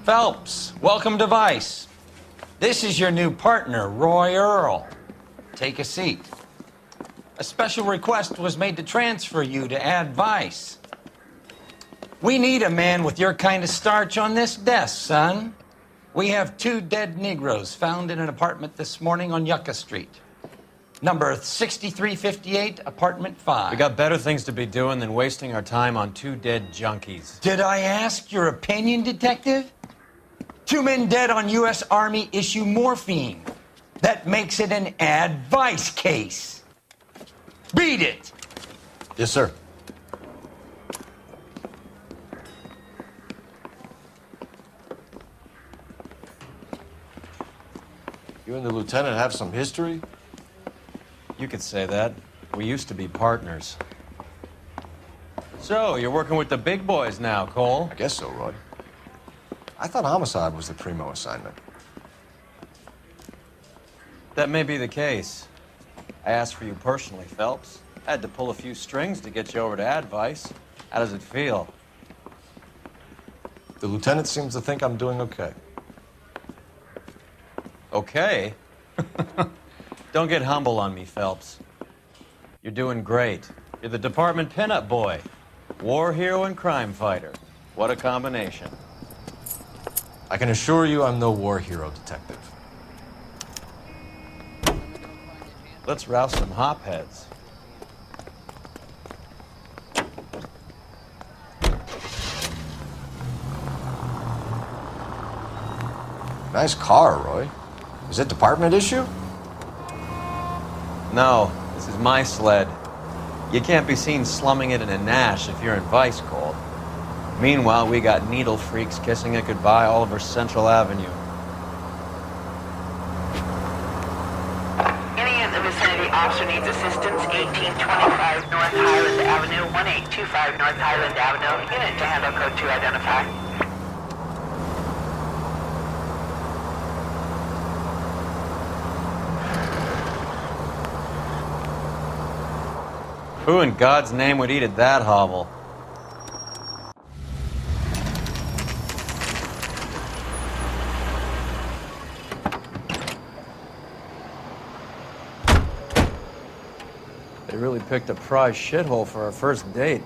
Phelps, welcome to Vice. This is your new partner, Roy Earl. Take a seat. A special request was made to transfer you to Ad Vice. We need a man with your kind of starch on this desk, son. We have 2 dead Negroes found in an apartment this morning on Yucca Street. Number 6358, apartment 5. We got better things to be doing than wasting our time on 2 dead junkies. Did I ask your opinion, detective? 2 men dead on U.S. Army issue morphine. That makes it an Ad Vice case. Beat it! Yes, sir. You and the lieutenant have some history? You could say that. We used to be partners. So, you're working with the big boys now, Cole? I guess so, Roy. I thought homicide was the primo assignment. That may be the case. I asked for you personally, Phelps. I had to pull a few strings to get you over to Ad Vice. How does it feel? The lieutenant seems to think I'm doing okay. Okay? Don't get humble on me, Phelps. You're doing great. You're the department pinup boy. War hero and crime fighter. What a combination. I can assure you I'm no war hero, detective. Let's rouse some hopheads. Nice car, Roy. Is it department issue? No, this is my sled. You can't be seen slumming it in a Nash if you're in Vice, Cole. Meanwhile, we got needle freaks kissing it goodbye all over Central Avenue. Any in the vicinity officer needs assistance, 1825 North Highland Avenue, 1825 North Highland Avenue. Unit to handle code 2 identify. Who in God's name would eat at that hovel? They really picked a prize shithole for our first date.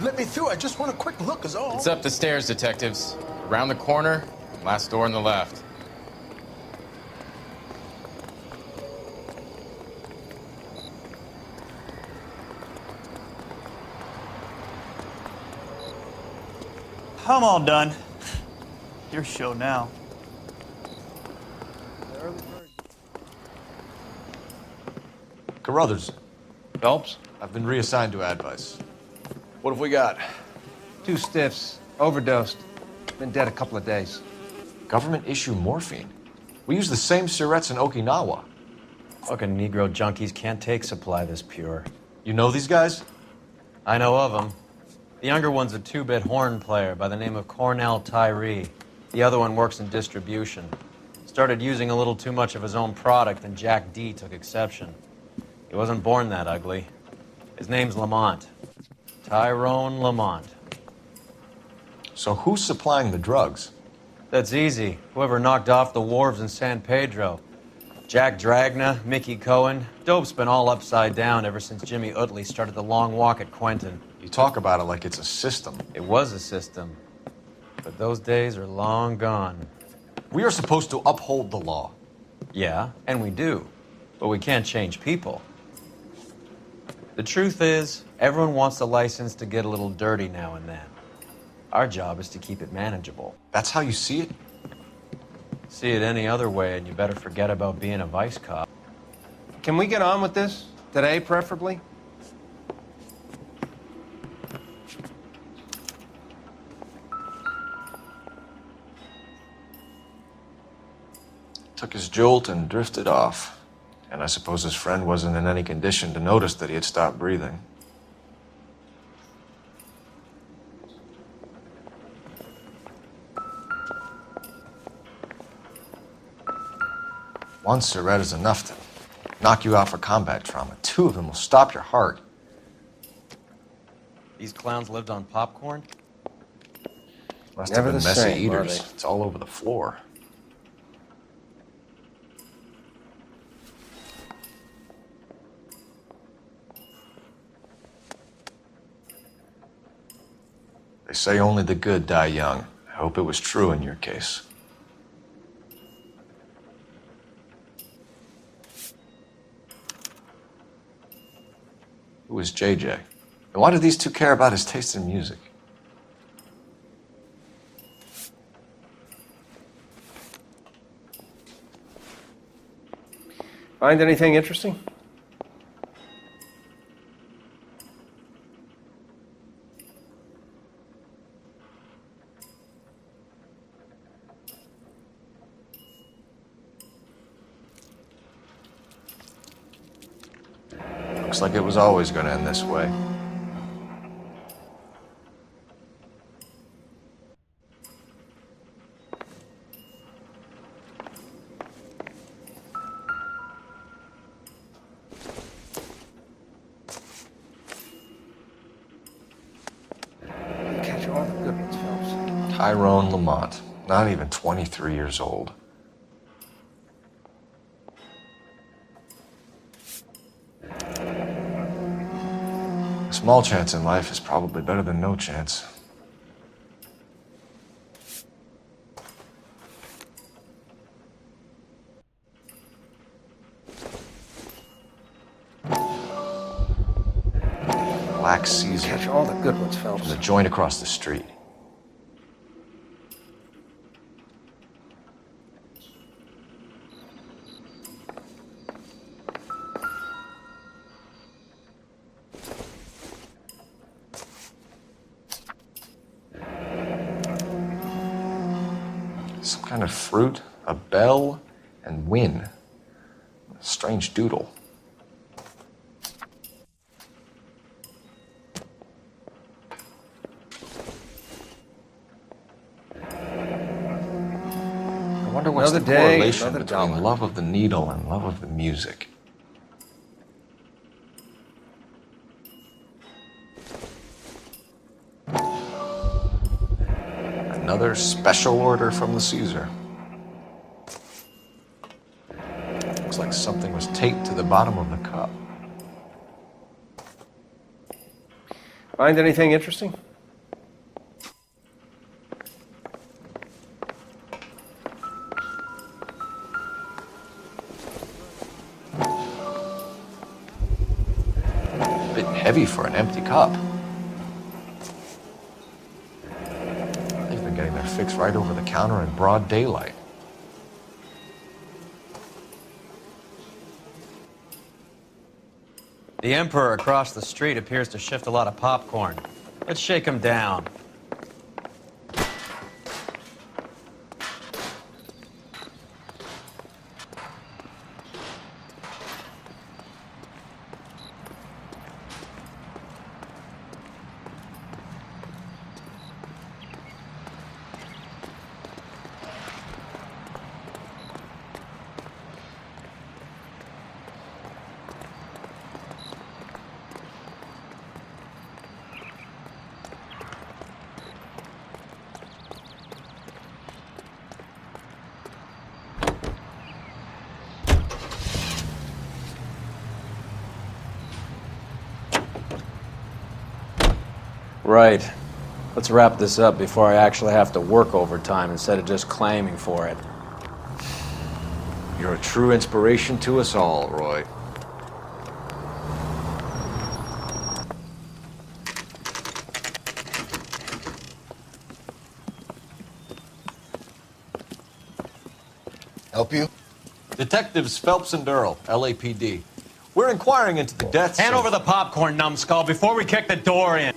Let me through. I just want a quick look is all. It's up the stairs, detectives. Around the corner, last door on the left. I'm all done. Your show now. Carruthers, Phelps? I've been reassigned to Ad Vice. What have we got? 2 stiffs, overdosed, been dead a couple of days. Government issue morphine. We use the same syrettes in Okinawa. Fucking Negro junkies can't take supply this pure. You know these guys? I know of them. The younger one's a 2-bit horn player by the name of Cornell Tyree. The other one works in distribution. Started using a little too much of his own product, and Jack D took exception. He wasn't born that ugly. His name's Lamont. Tyrone Lamont. So who's supplying the drugs? That's easy. Whoever knocked off the wharves in San Pedro. Jack Dragna, Mickey Cohen. Dope's been all upside down ever since Jimmy Utley started the long walk at Quentin. You talk about it like it's a system. It was a system. But those days are long gone. We are supposed to uphold the law. Yeah, and we do. But we can't change people. The truth is, everyone wants a license to get a little dirty now and then. Our job is to keep it manageable. That's how you see it? See it any other way, and you better forget about being a vice cop. Can we get on with this? Today, preferably? Took his jolt and drifted off. And I suppose his friend wasn't in any condition to notice that he had stopped breathing. One cigarette is enough to knock you out for combat trauma. 2 of them will stop your heart. These clowns lived on popcorn? Must Never have been the messy same, are eaters. they? It's all over the floor. They say only the good die young. I hope it was true in your case. Who is JJ? And why do these 2 care about his taste in music? Find anything interesting? Looks like it was always going to end this way. Catch all the good ones, Phelps. Tyrone Lamont, not even 23 years old. A small chance in life is probably better than no chance. Black Caesar Catch all the good ones, from Phelps. the joint across the street. Some kind of fruit, a bell, and win. A strange doodle. I wonder what's Another the day, correlation another between dollar. love of the needle and love of the music. Another special order from the Caesar. Looks like something was taped to the bottom of the cup. Find anything interesting? A bit heavy for an empty cup. They've been getting their fix right over the counter in broad daylight. The Emperor across the street appears to shift a lot of popcorn. Let's shake him down. Right. Let's wrap this up before I actually have to work overtime instead of just claiming for it. You're a true inspiration to us all, Roy. Help you? Detectives Phelps and Earl, LAPD. We're inquiring into the deaths Hand of... over the popcorn, numbskull, before we kick the door in.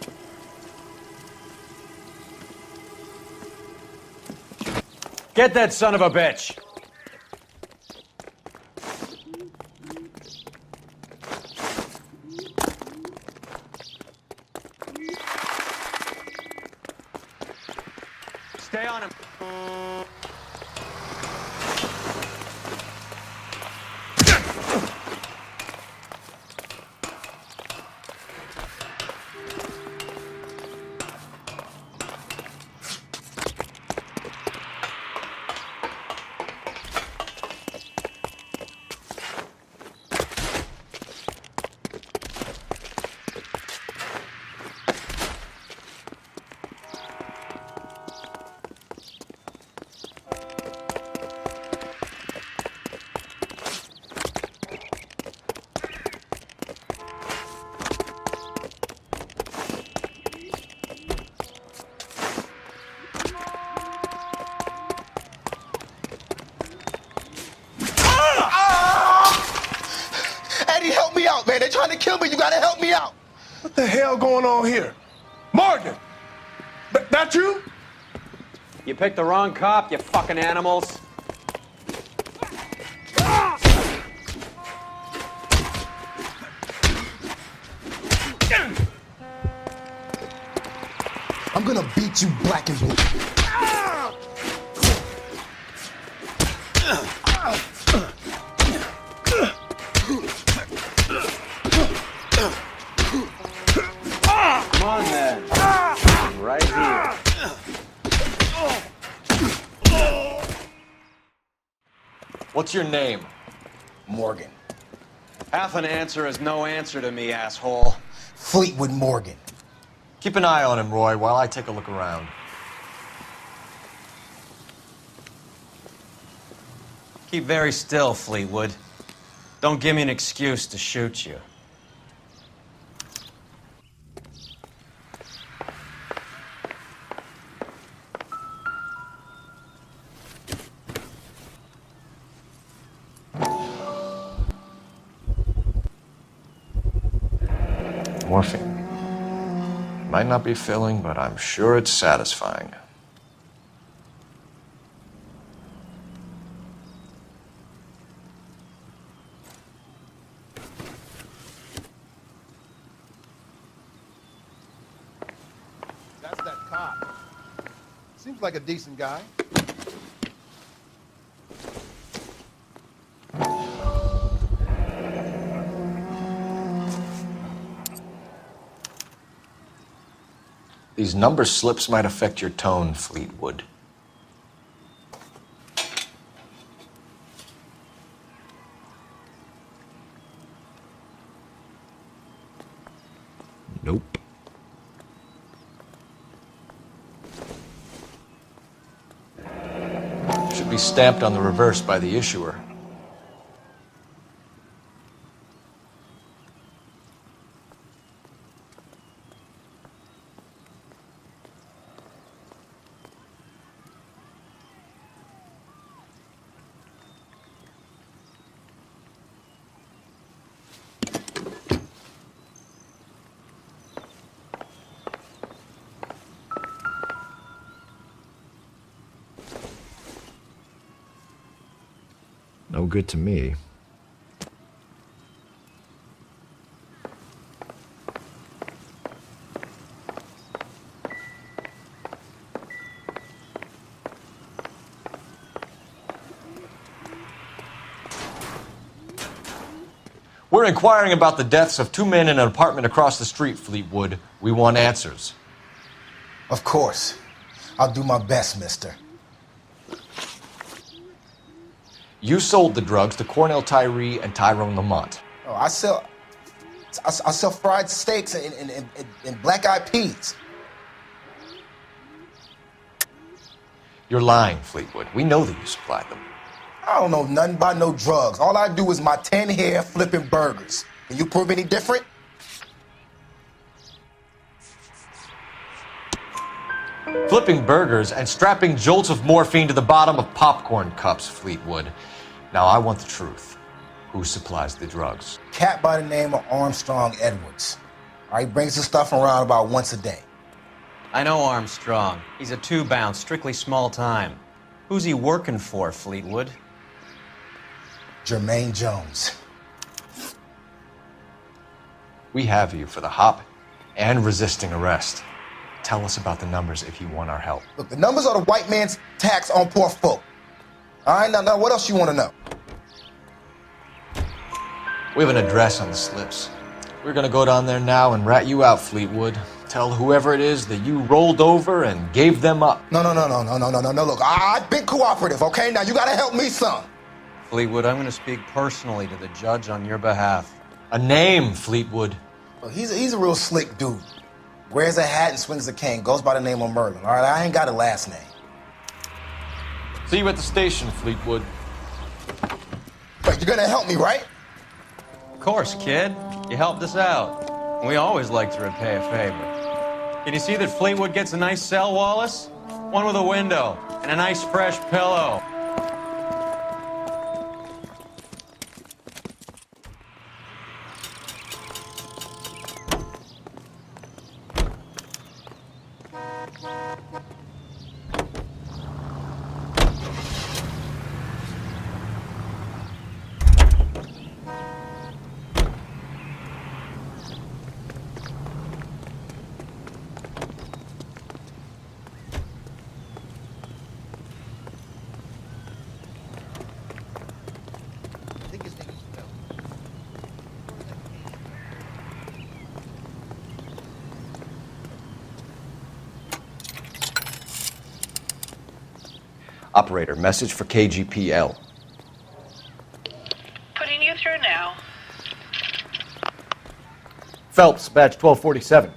Get that son of a bitch! Stay on him. man. They're trying to kill me. You gotta help me out. What the hell going on here? Morgan! That you? You picked the wrong cop, you fucking animals. I'm gonna beat you black and blue. Come on, then. Right here. What's your name? Morgan. Half an answer is no answer to me, asshole. Fleetwood Morgan. Keep an eye on him, Roy, while I take a look around. Keep very still, Fleetwood. Don't give me an excuse to shoot you. Morphine. Might not be filling, but I'm sure it's satisfying. That's that cop. Seems like a decent guy. These number slips might affect your tone, Fleetwood. Nope. Should be stamped on the reverse by the issuer. No good to me. We're inquiring about the deaths of two men in an apartment across the street, Fleetwood. We want answers. Of course. I'll do my best, mister. You sold the drugs to Cornell Tyree and Tyrone Lamont. Oh, I sell fried steaks and black-eyed peas. You're lying, Fleetwood. We know that you supplied them. I don't know nothing about no drugs. All I do is my 10 hair flipping burgers. Can you prove any different? Flipping burgers and strapping jolts of morphine to the bottom of popcorn cups, Fleetwood. Now I want the truth. Who supplies the drugs? Cat by the name of Armstrong Edwards. All right, brings the stuff around about once a day. I know Armstrong. He's a two-bound, strictly small time. Who's he working for, Fleetwood? Jermaine Jones. We have you for the hop and resisting arrest. Tell us about the numbers if you want our help. Look, the numbers are the white man's tax on poor folk. All right, now what else you want to know? We have an address on the slips. We're gonna go down there now and rat you out, Fleetwood. Tell whoever it is that you rolled over and gave them up. No. Look, I've been cooperative, okay? Now you gotta help me some. Fleetwood, I'm going to speak personally to the judge on your behalf. A name, Fleetwood. Look, he's a real slick dude. Wears a hat and swings a cane. Goes by the name of Merlin. All right, I ain't got a last name. See you at the station, Fleetwood. But you're gonna help me, right? Of course, kid. You helped us out. We always like to repay a favor. Can you see that Fleetwood gets a nice cell, Wallace? One with a window and a nice fresh pillow. Operator, message for KGPL. Putting you through now. Phelps, badge 1247.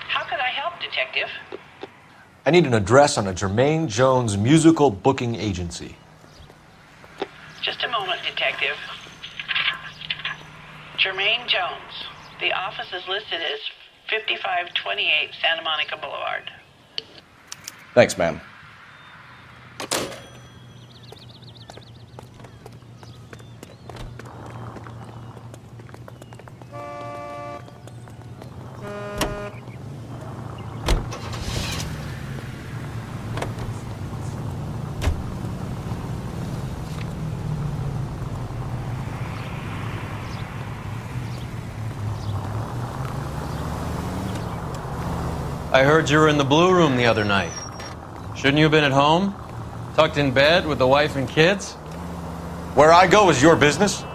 How could I help, Detective? I need an address on a Jermaine Jones musical booking agency. Just a moment, Detective. Jermaine Jones. The office is listed as 5528 Santa Monica Boulevard. Thanks, ma'am. I heard you were in the Blue Room the other night. Shouldn't you have been at home? Tucked in bed with the wife and kids? Where I go is your business?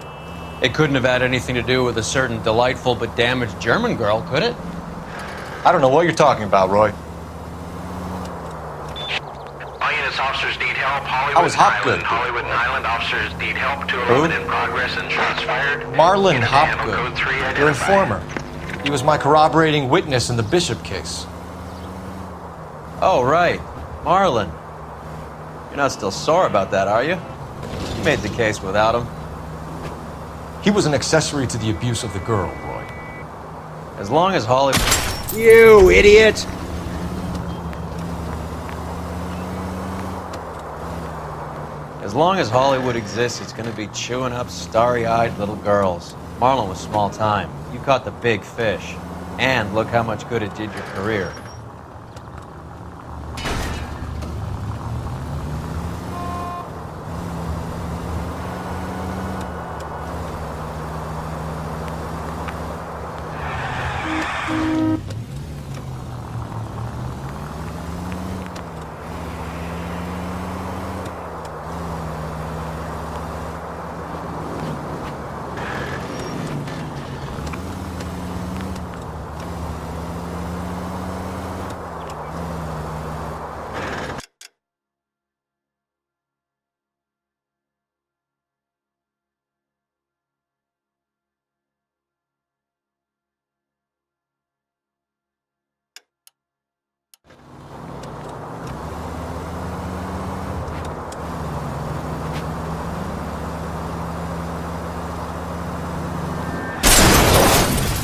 It couldn't have had anything to do with a certain delightful but damaged German girl, could it? I don't know what you're talking about, Roy. All units, officers need help. Hollywood, I was Hopgood. Hollywood and Highland officers need help. 211 in progress and shots fired. Marlon Unit to handle Hopgood, code 3 your identified. informer. He was my corroborating witness in the Bishop case. Oh, right. Marlon. You're not still sore about that, are you? You made the case without him. He was an accessory to the abuse of the girl, Roy. As long as Holly... You idiot! As long as Hollywood exists, it's gonna be chewing up starry-eyed little girls. Marlon was small time. You caught the big fish. And look how much good it did your career.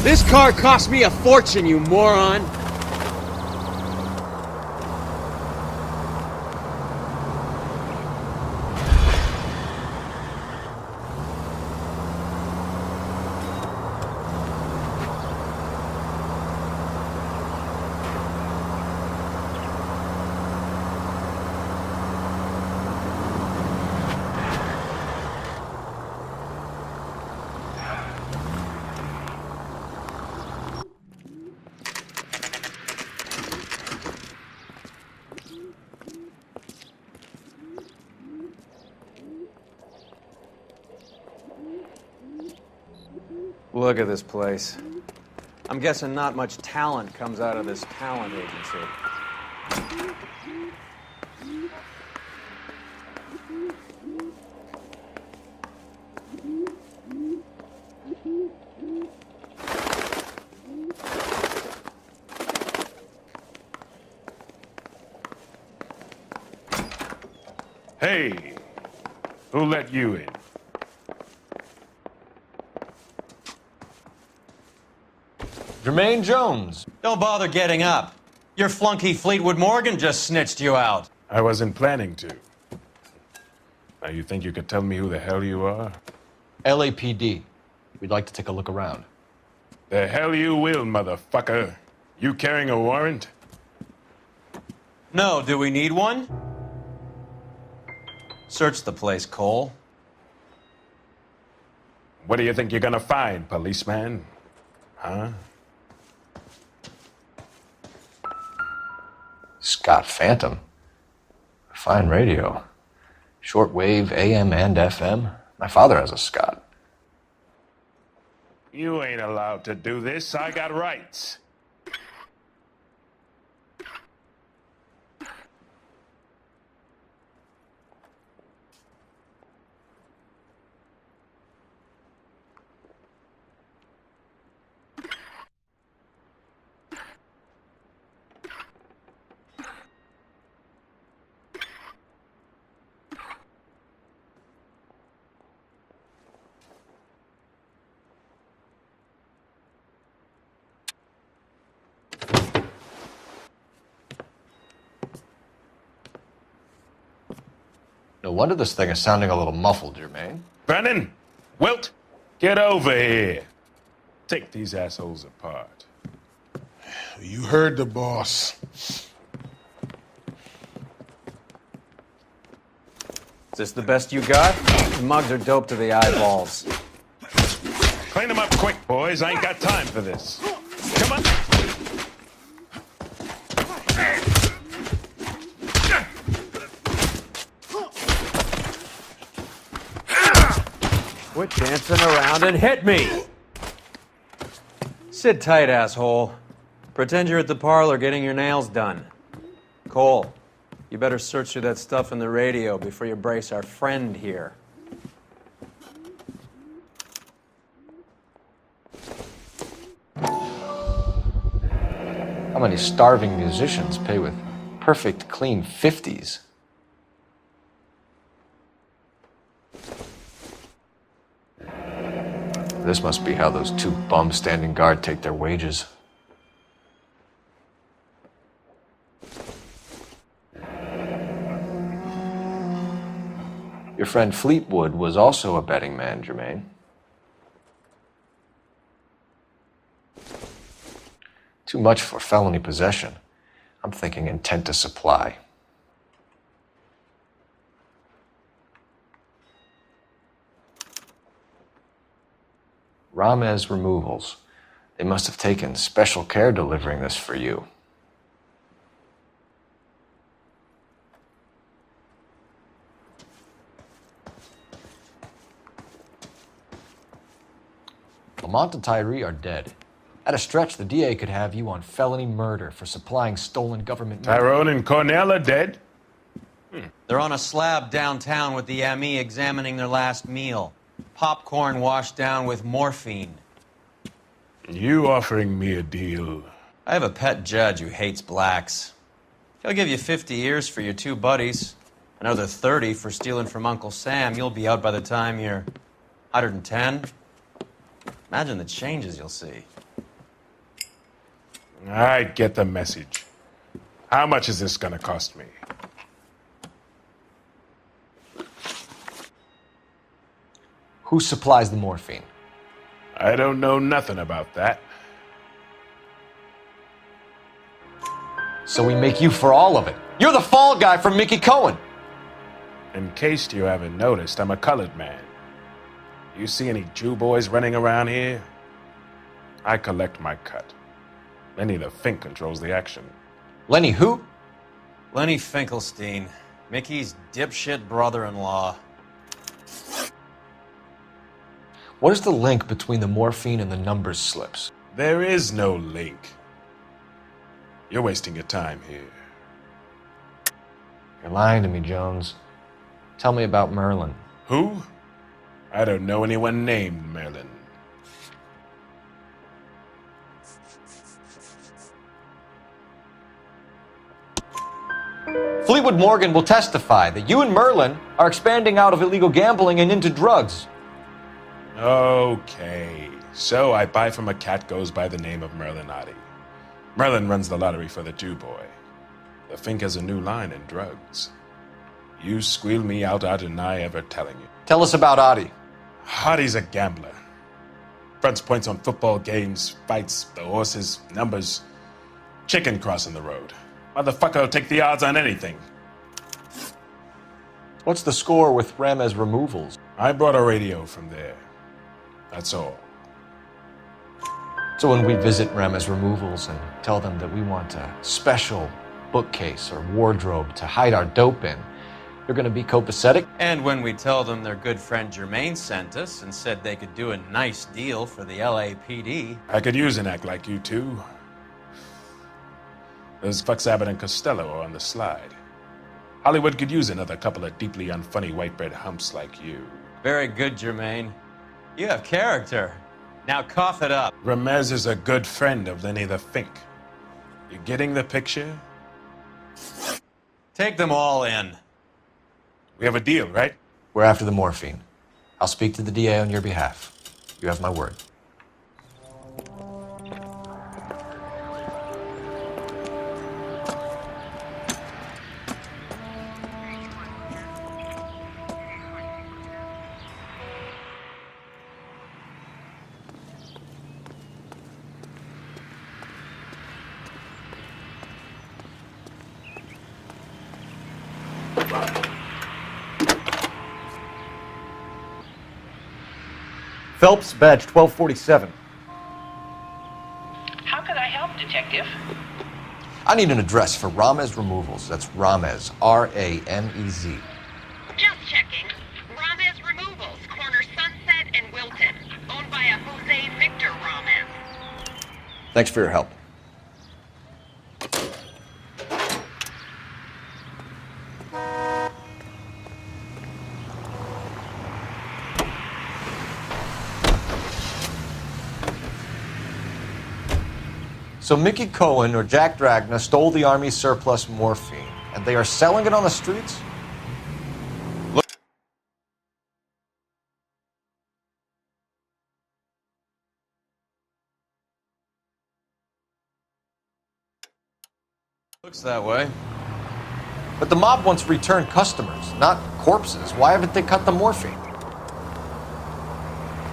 This car cost me a fortune, you moron! Look at this place. I'm guessing not much talent comes out of this talent agency. Hey, who let you in? Jermaine Jones. Don't bother getting up. Your flunky Fleetwood Morgan just snitched you out. I wasn't planning to. Now you think you could tell me who the hell you are? LAPD. We'd like to take a look around. The hell you will, motherfucker. You carrying a warrant? No, do we need one? Search the place, Cole. What do you think you're gonna find, policeman? Huh? Scott Phantom. Fine radio. Shortwave AM and FM. My father has a Scott. You ain't allowed to do this. I got rights. No wonder this thing is sounding a little muffled, Jermaine. Brennan, Wilt, get over here. Take these assholes apart. You heard the boss. Is this the best you got? The mugs are dope to the eyeballs. Clean them up quick, boys. I ain't got time for this. Come on. Quit dancing around and hit me! Sit tight, asshole. Pretend you're at the parlor getting your nails done. Cole, you better search through that stuff in the radio before you brace our friend here. How many starving musicians pay with perfect, clean 50s? This must be how those two bums standing guard take their wages. Your friend Fleetwood was also a betting man, Jermaine. Too much for felony possession. I'm thinking intent to supply. Ramez Removals. They must have taken special care delivering this for you. Lamont and Tyree are dead. At a stretch, the DA could have you on felony murder for supplying stolen government money. Tyrone and Cornell are dead? They're on a slab downtown with the ME examining their last meal. Popcorn washed down with morphine. You offering me a deal? I have a pet judge who hates blacks. He'll give you 50 years for your two buddies. Another 30 for stealing from Uncle Sam. You'll be out by the time you're 110. Imagine the changes you'll see. I get the message. How much is this gonna cost me? Who supplies the morphine? I don't know nothing about that. So we make you for all of it. You're the fall guy from Mickey Cohen. In case you haven't noticed, I'm a colored man. You see any Jew boys running around here? I collect my cut. Lenny the Fink controls the action. Lenny who? Lenny Finkelstein, Mickey's dipshit brother-in-law. What is the link between the morphine and the numbers slips? There is no link. You're wasting your time here. You're lying to me, Jones. Tell me about Merlin. Who? I don't know anyone named Merlin. Fleetwood Morgan will testify that you and Merlin are expanding out of illegal gambling and into drugs. Okay, so I buy from a cat goes by the name of Merlinotti. Merlin runs the lottery for the Jew boy. The Fink has a new line in drugs. You squeal me out, I deny ever telling you. Tell us about Adi. Hardy's a gambler. Fronts points on football games, fights, the horses, numbers. Chicken crossing the road. Motherfucker will take the odds on anything. What's the score with Ramez Removals? I brought a radio from there. That's all. So when we visit Ramez Removals and tell them that we want a special bookcase or wardrobe to hide our dope in, you're going to be copacetic? And when we tell them their good friend Jermaine sent us and said they could do a nice deal for the LAPD. I could use an act like you two. Those fucks Abbott and Costello are on the slide. Hollywood could use another couple of deeply unfunny white bread humps like you. Very good, Jermaine. You have character. Now cough it up. Ramez is a good friend of Lenny the Fink. You getting the picture? Take them all in. We have a deal, right? We're after the morphine. I'll speak to the DA on your behalf. You have my word. Phelps, badge 1247. How can I help, Detective? I need an address for Ramez Removals. That's Ramez, R-A-M-E-Z. Just checking. Ramez Removals, corner Sunset and Wilton. Owned by a Jose Victor Ramez. Thanks for your help. So Mickey Cohen or Jack Dragna stole the Army's surplus morphine, and they are selling it on the streets? Looks that way. But the mob wants returned customers, not corpses. Why haven't they cut the morphine?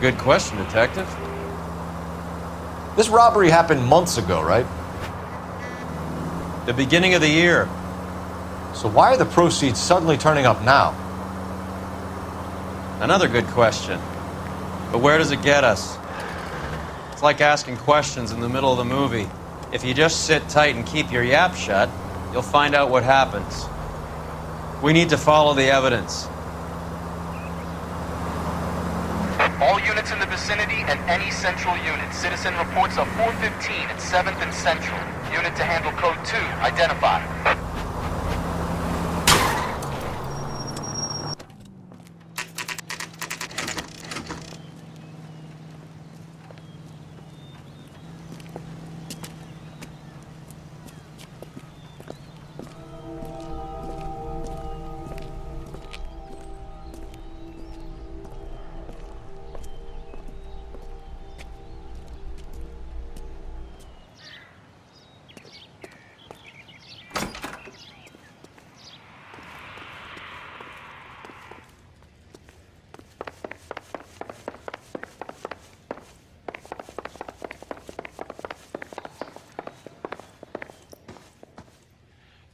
Good question, Detective. This robbery happened months ago, right? The beginning of the year. So why are the proceeds suddenly turning up now? Another good question. But where does it get us? It's like asking questions in the middle of the movie. If you just sit tight and keep your yap shut, you'll find out what happens. We need to follow the evidence. All units in the vicinity and any central unit. Citizen reports of 415 at 7th and Central. Unit to handle code 2. Identify.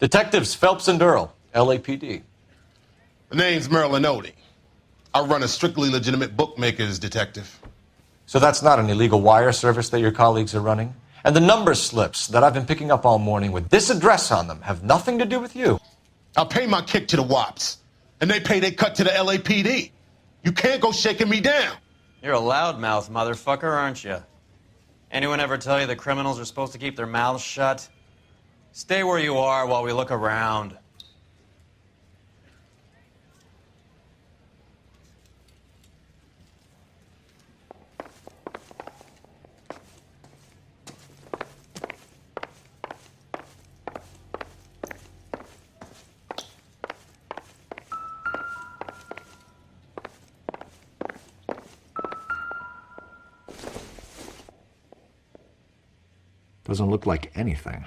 Detectives Phelps and Earl, LAPD. The name's Merlin Odie. I run a strictly legitimate bookmaker's detective. So that's not an illegal wire service that your colleagues are running? And the number slips that I've been picking up all morning with this address on them have nothing to do with you? I pay my kick to the WOPs, and they pay their cut to the LAPD. You can't go shaking me down. You're a loudmouth motherfucker, aren't you? Anyone ever tell you that criminals are supposed to keep their mouths shut? Stay where you are while we look around. Doesn't look like anything.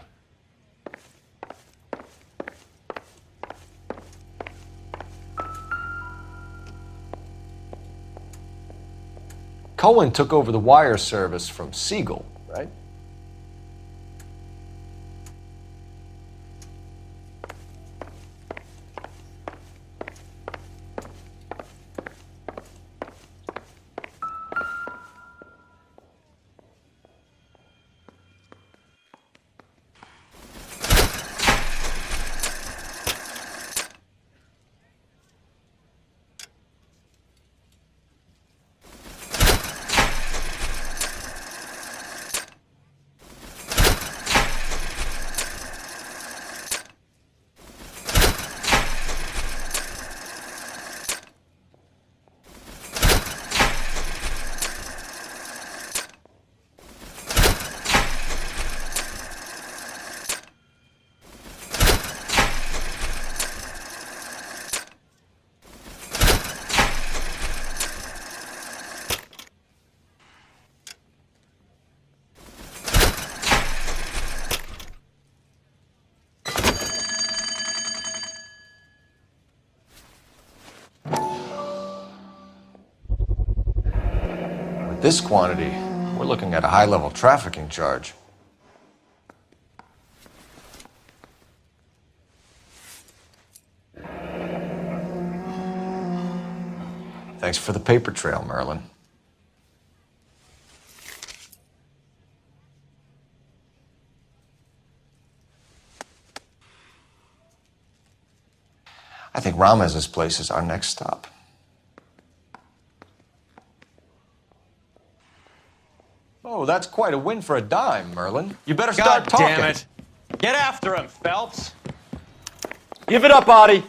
Cohen took over the wire service from Siegel, right? This quantity, we're looking at a high-level trafficking charge. Thanks for the paper trail, Merlin. I think Ramez's place is our next stop. Oh, that's quite a win for a dime, Merlin. You better start God talking. damn it. Get after him, Phelps. Give it up, Audie.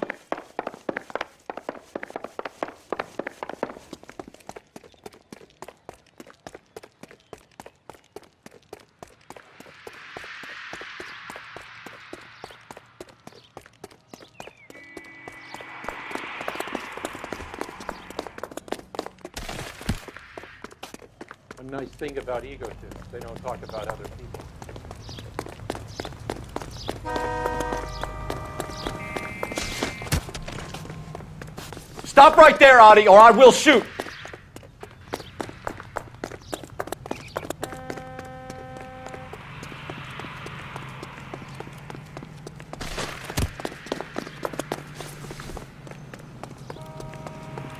A nice thing about egotists, they don't talk about other people. Stop right there, Audie, or I will shoot.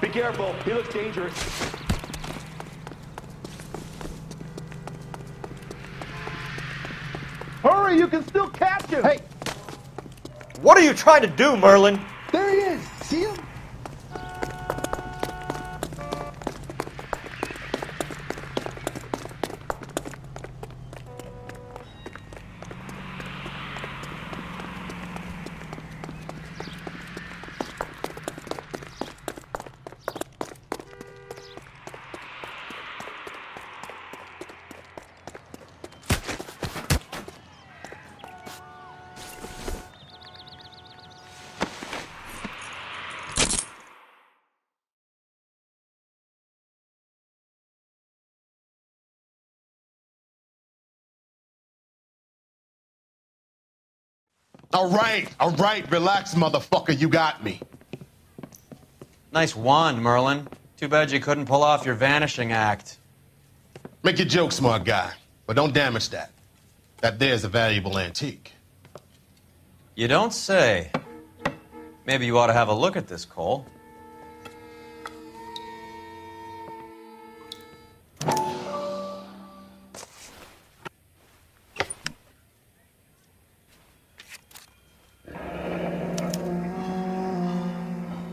Be careful, he looks dangerous. Hurry, you can still catch him! Hey! What are you trying to do, Merlin? There he is! See him? All right, relax, motherfucker, you got me. Nice wand, Merlin. Too bad you couldn't pull off your vanishing act. Make your joke, smart guy, but don't damage that. That there's a valuable antique. You don't say. Maybe you ought to have a look at this, Cole.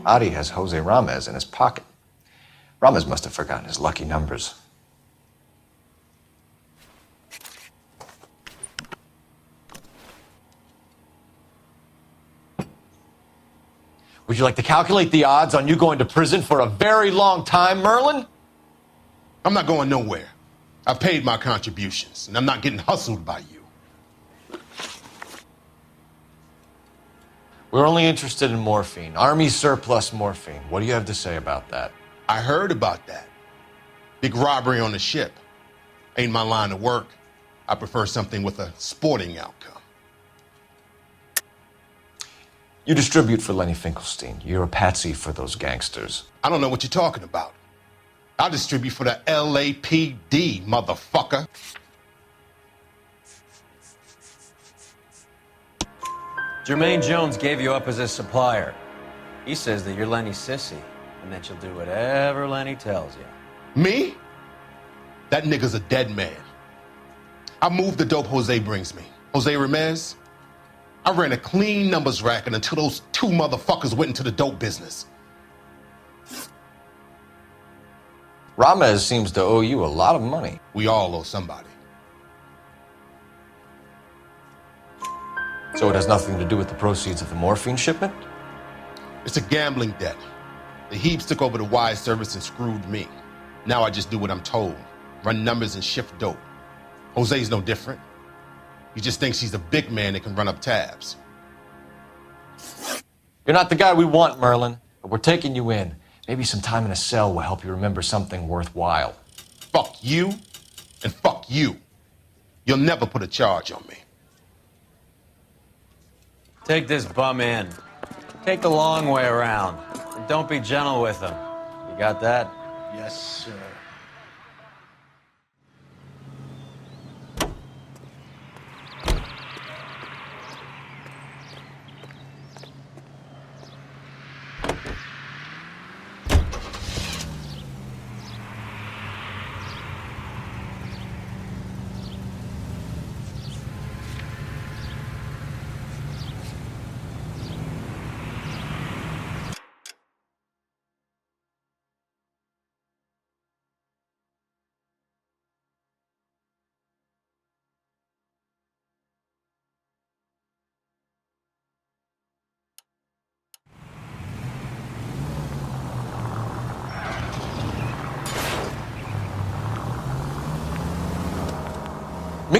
Adi has Jose Ramez in his pocket. Ramez must have forgotten his lucky numbers. Would you like to calculate the odds on you going to prison for a very long time, Merlin? I'm not going nowhere. I've paid my contributions, and I'm not getting hustled by you. We're only interested in morphine. Army surplus morphine. What do you have to say about that? I heard about that. Big robbery on the ship. Ain't my line of work. I prefer something with a sporting outcome. You distribute for Lenny Finkelstein. You're a patsy for those gangsters. I don't know what you're talking about. I distribute for the LAPD, motherfucker. Jermaine Jones gave you up as his supplier. He says that you're Lenny's sissy, and that you'll do whatever Lenny tells you. Me? That nigga's a dead man. I moved the dope Jose brings me. Jose Ramez? I ran a clean numbers racket until those two motherfuckers went into the dope business. Ramez seems to owe you a lot of money. We all owe somebody. So it has nothing to do with the proceeds of the morphine shipment? It's a gambling debt. The Heaps took over the wire service and screwed me. Now I just do what I'm told. Run numbers and shift dope. Jose's no different. He just thinks he's a big man that can run up tabs. You're not the guy we want, Merlin, but we're taking you in. Maybe some time in a cell will help you remember something worthwhile. Fuck you, and fuck you. You'll never put a charge on me. Take this bum in. Take the long way around. And don't be gentle with him. You got that? Yes, sir.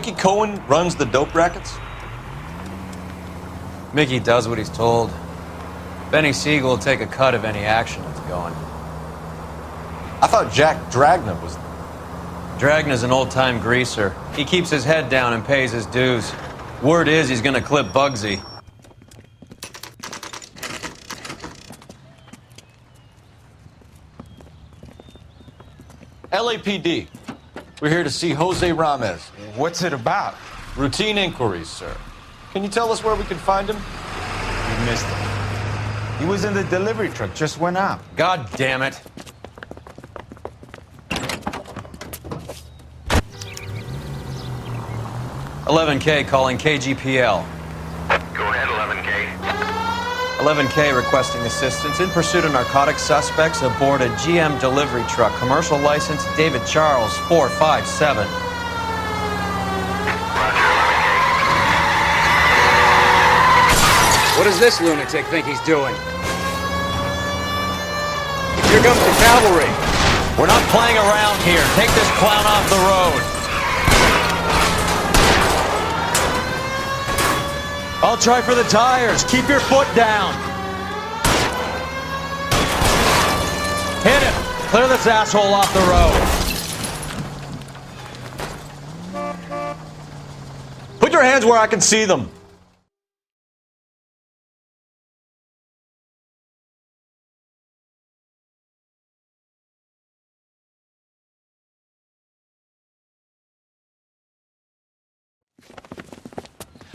Mickey Cohen runs the dope rackets? Mickey does what he's told. Benny Siegel will take a cut of any action that's going. I thought Jack Dragna was... Dragna's an old-time greaser. He keeps his head down and pays his dues. Word is he's gonna clip Bugsy. LAPD. We're here to see Jose Ramez. What's it about? Routine inquiries, sir. Can you tell us where we can find him? You missed him. He was in the delivery truck, just went out. God damn it. $11K calling KGPL. Go ahead, 11K. 11K requesting assistance in pursuit of narcotic suspects aboard a GM delivery truck. Commercial license David Charles 457. What does this lunatic think he's doing? Here comes the cavalry. We're not playing around here. Take this clown off the road. I'll try for the tires. Keep your foot down. Hit him. Clear this asshole off the road. Put your hands where I can see them.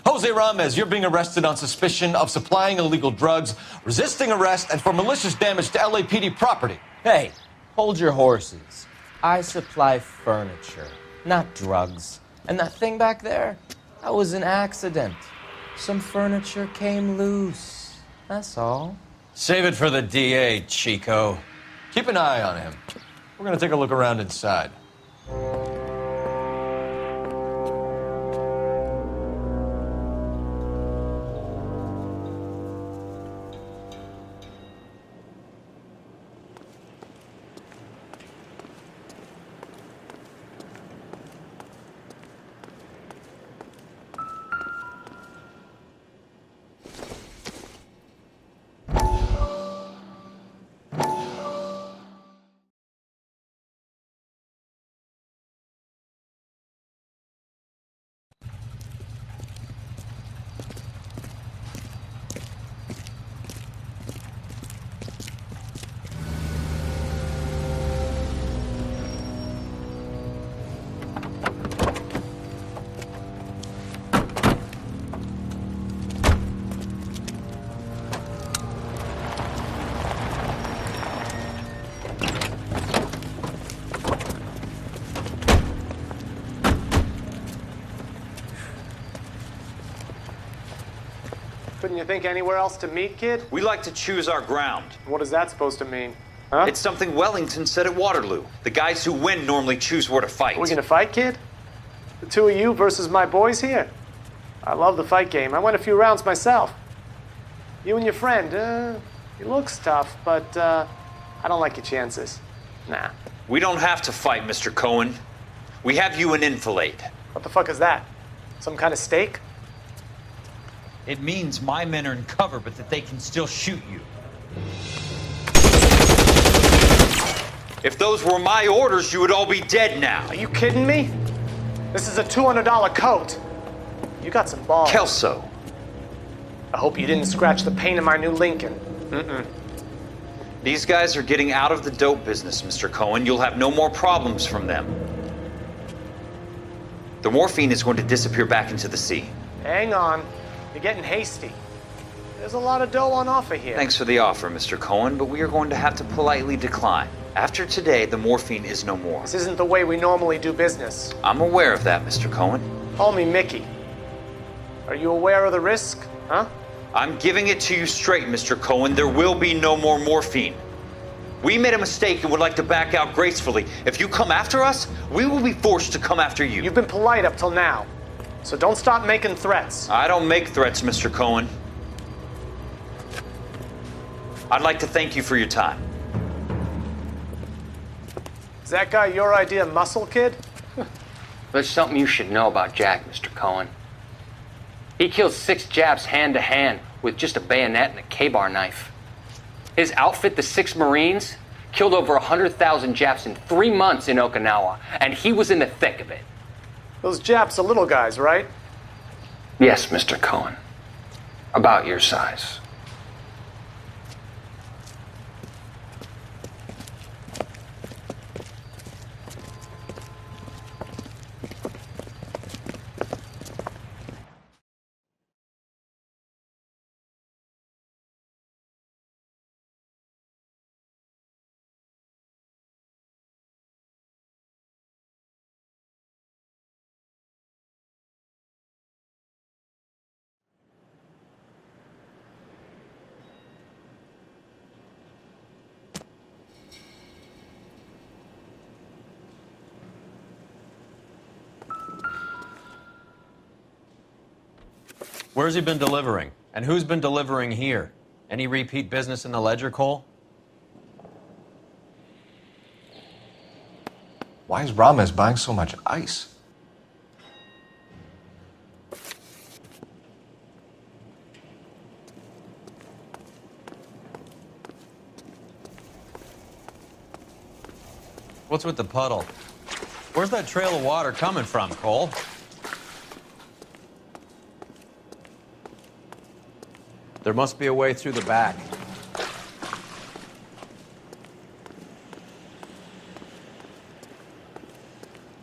Jose Ramez, you're being arrested on suspicion of supplying illegal drugs, resisting arrest, and for malicious damage to LAPD property. Hey, hold your horses. I supply furniture, not drugs. And that thing back there, that was an accident. Some furniture came loose. That's all. Save it for the DA, Chico. Keep an eye on him. We're gonna take a look around inside. Couldn't you think anywhere else to meet, kid? We like to choose our ground. What is that supposed to mean? Huh? It's something Wellington said at Waterloo. The guys who win normally choose where to fight. Are we gonna fight, kid? The two of you versus my boys here? I love the fight game. I went a few rounds myself. You and your friend, he looks tough, but I don't like your chances. Nah. We don't have to fight, Mr. Cohen. We have you an enfilade. What the fuck is that? Some kind of steak? It means my men are in cover, but that they can still shoot you. If those were my orders, you would all be dead now. Are you kidding me? This is a $200 coat. You got some balls. Kelso. I hope you didn't scratch the paint of my new Lincoln. Mm-mm. These guys are getting out of the dope business, Mr. Cohen. You'll have no more problems from them. The morphine is going to disappear back into the sea. Hang on. You're getting hasty. There's a lot of dough on offer here. Thanks for the offer, Mr. Cohen, but we are going to have to politely decline. After today, the morphine is no more. This isn't the way we normally do business. I'm aware of that, Mr. Cohen. Call me Mickey. Are you aware of the risk, huh? I'm giving it to you straight, Mr. Cohen. There will be no more morphine. We made a mistake and would like to back out gracefully. If you come after us, we will be forced to come after you. You've been polite up till now, so don't start making threats. I don't make threats, Mr. Cohen. I'd like to thank you for your time. Is that guy your idea of muscle, kid? There's something you should know about Jack, Mr. Cohen. He killed 6 Japs hand-to-hand with just a bayonet and a K-bar knife. His outfit, the 6 Marines, killed over 100,000 Japs in 3 months in Okinawa, and he was in the thick of it. Those Japs are little guys, right? Yes, Mr. Cohen. About your size. Where's he been delivering? And who's been delivering here? Any repeat business in the ledger, Cole? Why is Ramos buying so much ice? What's with the puddle? Where's that trail of water coming from, Cole? There must be a way through the back.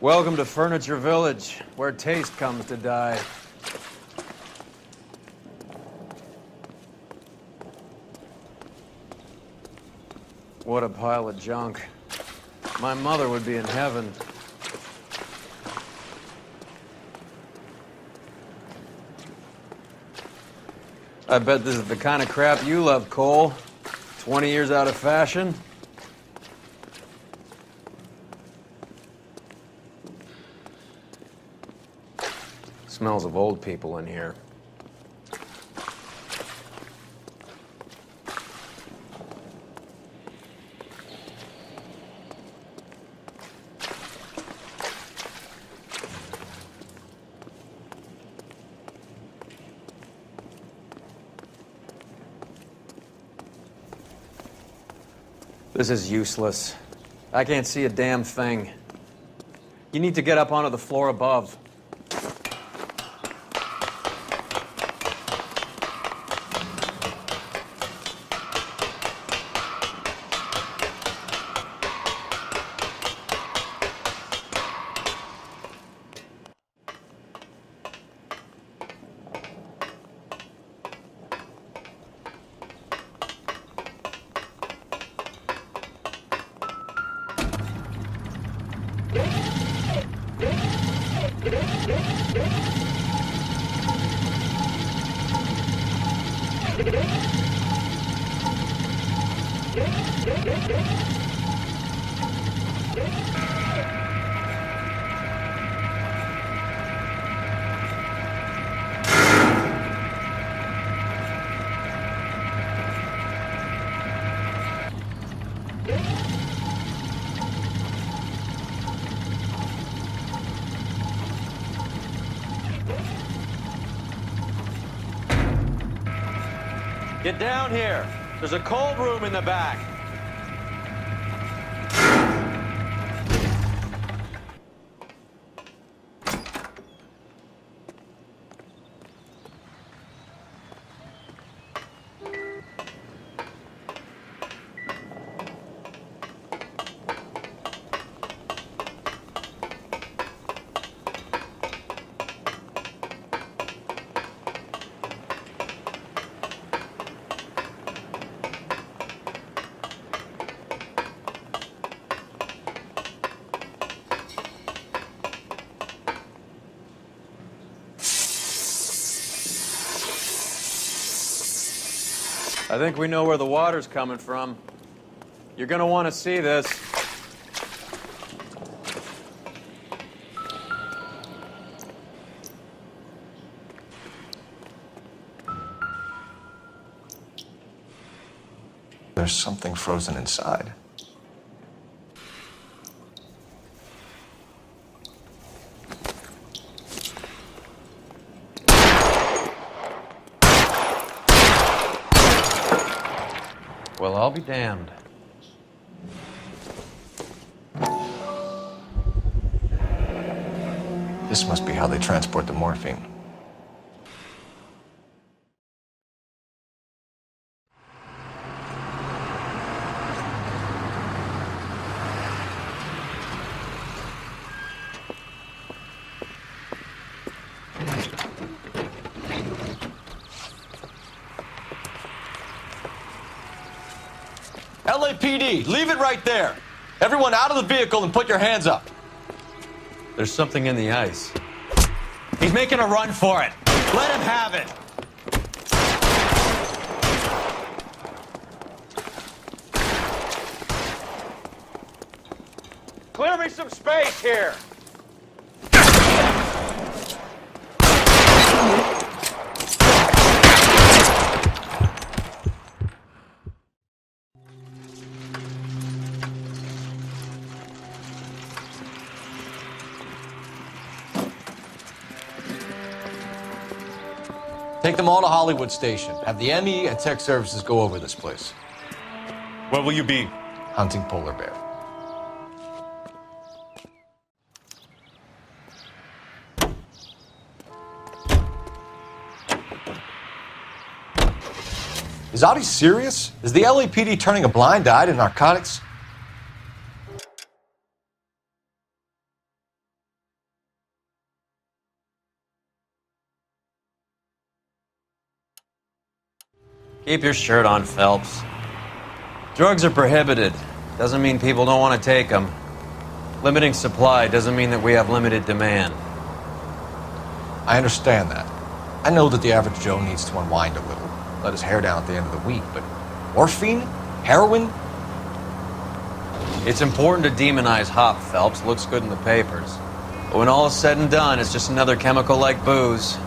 Welcome to Furniture Village, where taste comes to die. What a pile of junk. My mother would be in heaven. I bet this is the kind of crap you love, Cole. 20 years out of fashion. Smells of old people in here. This is useless. I can't see a damn thing. You need to get up onto the floor above. Get down here. There's a cold room in the back. I think we know where the water's coming from. You're gonna want to see this. There's something frozen inside. Well, I'll be damned. This must be how they transport the morphine. LAPD, leave it right there. Everyone out of the vehicle and put your hands up. There's something in the ice. He's making a run for it. Let him have it. Clear me some space here. Take them all to Hollywood Station. Have the ME and Tech Services go over this place. Where will you be? Hunting polar bear. Is Audie serious? Is the LAPD turning a blind eye to narcotics? Keep your shirt on, Phelps. Drugs are prohibited. Doesn't mean people don't want to take them. Limiting supply doesn't mean that we have limited demand. I understand that. I know that the average Joe needs to unwind a little, let his hair down at the end of the week, but morphine? Heroin? It's important to demonize hop, Phelps. Looks good in the papers. But when all is said and done, it's just another chemical like booze.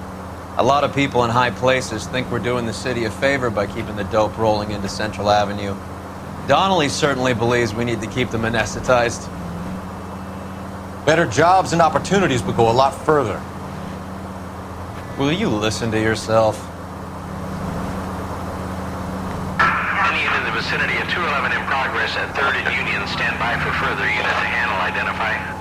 A lot of people in high places think we're doing the city a favor by keeping the dope rolling into Central Avenue. Donnelly certainly believes we need to keep them anesthetized. Better jobs and opportunities would go a lot further. Will you listen to yourself? Any unit in the vicinity of 211 in progress at 3rd and Union. Stand by for further unit to handle, identify.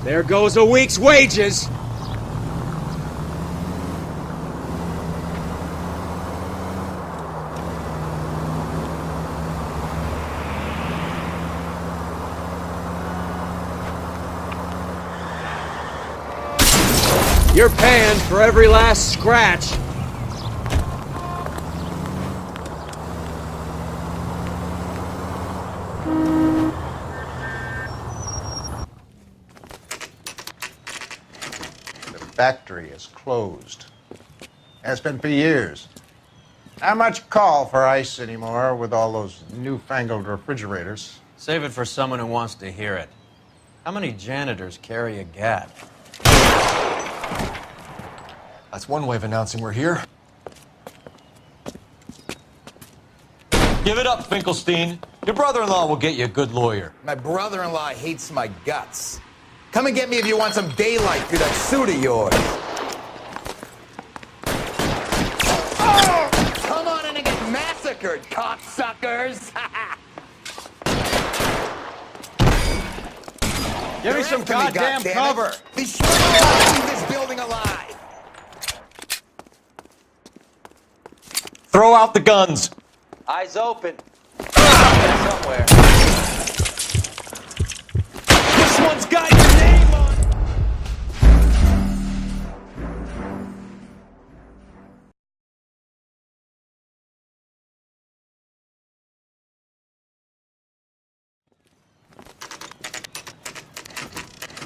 There goes a week's wages! You're paying for every last scratch. Factory is closed. Has been for years. Not much call for ice anymore with all those newfangled refrigerators. Save it for someone who wants to hear it. How many janitors carry a gat? That's one way of announcing we're here. Give it up, Finkelstein. Your brother-in-law will get you a good lawyer. My brother-in-law hates my guts. Come and get me if you want some daylight through that suit of yours. Oh! Come on in and get massacred, cocksuckers! Give me some goddamn cover! Be sure to leave this building alive! Throw out the guns. Eyes open. Somewhere. This one's got your name on it.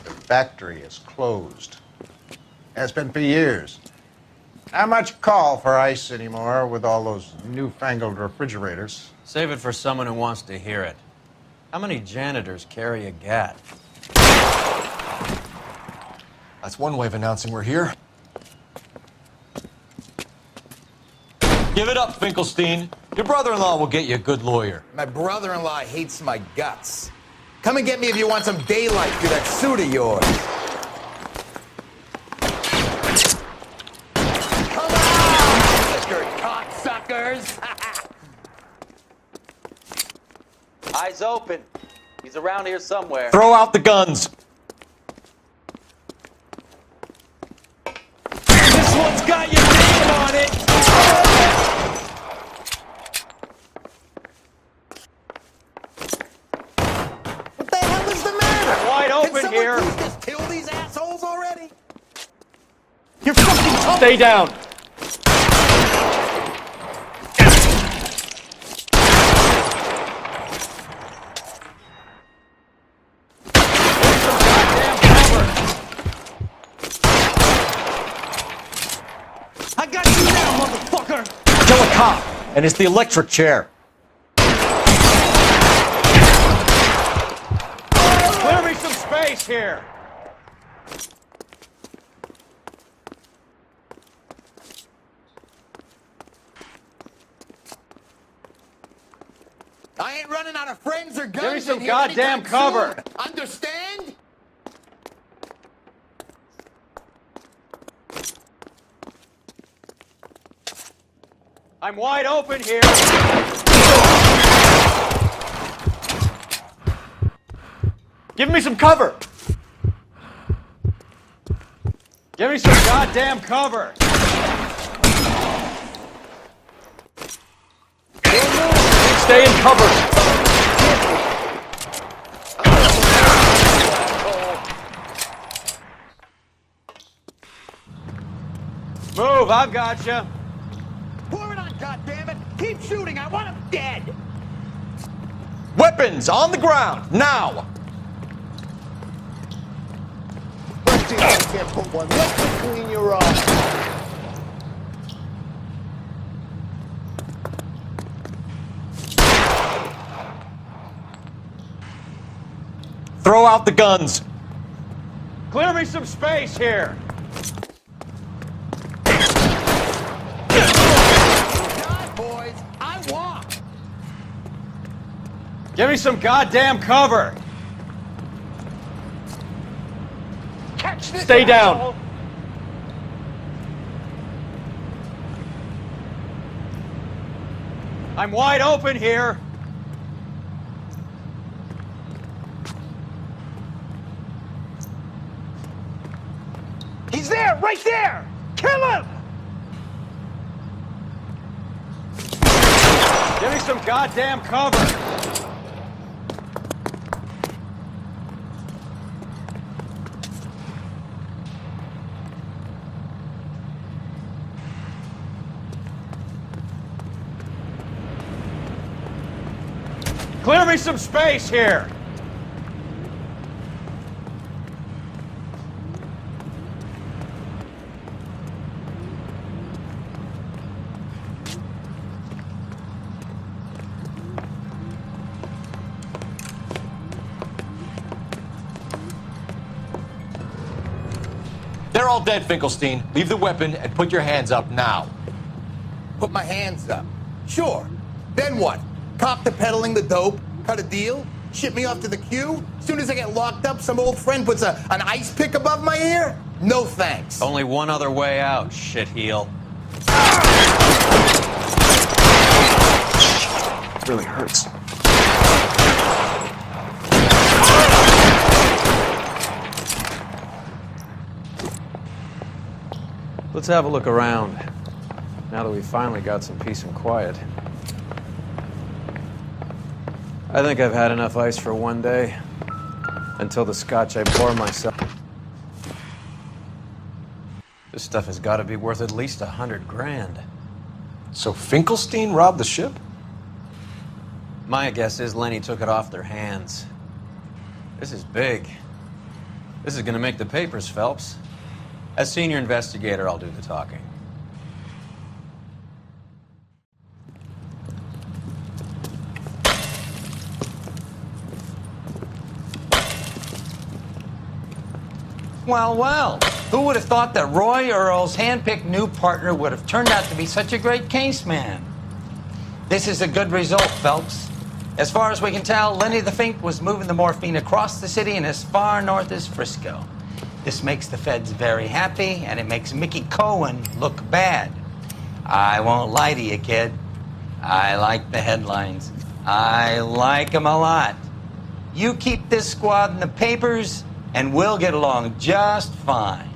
The factory is closed. Has been for years. Not much call for ice anymore with all those newfangled refrigerators. Save it for someone who wants to hear it. How many janitors carry a gat? That's one way of announcing we're here. Give it up, Finkelstein. Your brother-in-law will get you a good lawyer. My brother-in-law hates my guts. Come and get me if you want some daylight through that suit of yours. Come on, Mr. Cocksuckers! Eyes open. He's around here somewhere. Throw out the guns. This one's got your name on it! What the hell is the matter? Wide open Can someone here. please just kill these assholes already? You're fucking Stay down. I got you now, motherfucker! Kill a cop, and it's the electric chair. Clear me some space here. I ain't running out of friends or guns. Give me some in here goddamn anytime cover. soon. Understand? I'm wide open here. Give me some cover. Give me some goddamn cover. Stay in cover. Move, I've got you. Pour it on, goddammit! Keep shooting! I want him dead! Weapons on the ground, now! Let's see if I can't put one right between your eyes. Throw out the guns. Clear me some space here. God, boys, I walk. Give me some goddamn cover. Catch this. Stay down. asshole. I'm wide open here. He's there, right there. Kill him. Give me some goddamn cover. Clear me some space here. They're all dead, Finkelstein. Leave the weapon and put your hands up now. Put my hands up. Sure. Then what? Cop to peddling the dope? Cut a deal? Ship me off to the queue? Soon as I get locked up, some old friend puts an ice pick above my ear? No thanks. Only one other way out, shitheel. Really hurts. Let's have a look around, now that we've finally got some peace and quiet. I think I've had enough ice for one day, until the scotch I pour myself. This stuff has got to be worth at least 100 grand. So Finkelstein robbed the ship? My guess is Lenny took it off their hands. This is big. This is gonna make the papers, Phelps. As senior investigator, I'll do the talking. Well, well, who would have thought that Roy Earl's hand-picked new partner would have turned out to be such a great case man? This is a good result, Phelps. As far as we can tell, Lenny the Fink was moving the morphine across the city and as far north as Frisco. This makes the feds very happy, and it makes Mickey Cohen look bad. I won't lie to you, kid. I like the headlines. I like them a lot. You keep this squad in the papers, and we'll get along just fine.